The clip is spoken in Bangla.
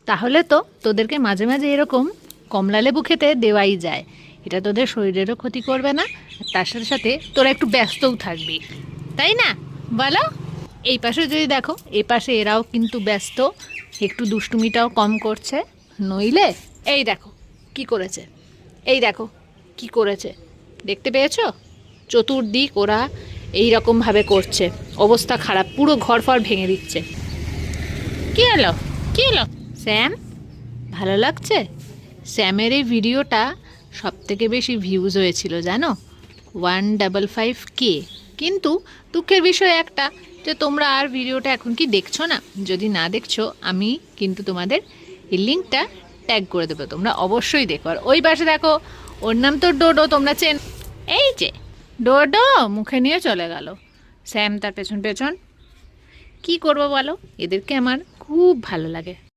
তাহলে তো তোদেরকে মাঝে মাঝে এরকম কমলা লেবু খেতে দেওয়াই যায়। এটা তোদের শরীরেরও ক্ষতি করবে না, আর তার সাথে সাথে তোরা একটু ব্যস্তও থাকবি, তাই না বলো? এই পাশে যদি দেখো, এই পাশে এরাও কিন্তু ব্যস্ত, একটু দুষ্টুমিটাও কম করছে। নইলে এই দেখো কি করেছে, এই দেখো কি করেছে, দেখতে পেয়েছো? চতুর্দিক ওরা এই রকমভাবে করছে, অবস্থা খারাপ, পুরো ঘর ফর ভেঙে দিচ্ছে। কি হলো, কি হলো স্যাম? ভালো লাগছে? স্যামের এই ভিডিওটা সবথেকে বেশি ভিউজ হয়েছিল জানো, 155K। কিন্তু দুঃখের বিষয় একটা, যে তোমরা আর ভিডিওটা এখন কি দেখছো না। যদি না দেখছো, আমি কিন্তু তোমাদের এই লিঙ্কটা ট্যাগ করে দেবো, তোমরা অবশ্যই দেখো। আর ওই পাশে দেখো, ওর নাম তো ডোডো, তোমরা চেন, এই যে ডোডো মুখে নিয়ে চলে গেল, স্যাম তার পেছন পেছন। কি করবো বলো, এদেরকে আমার খুব ভালো লাগে।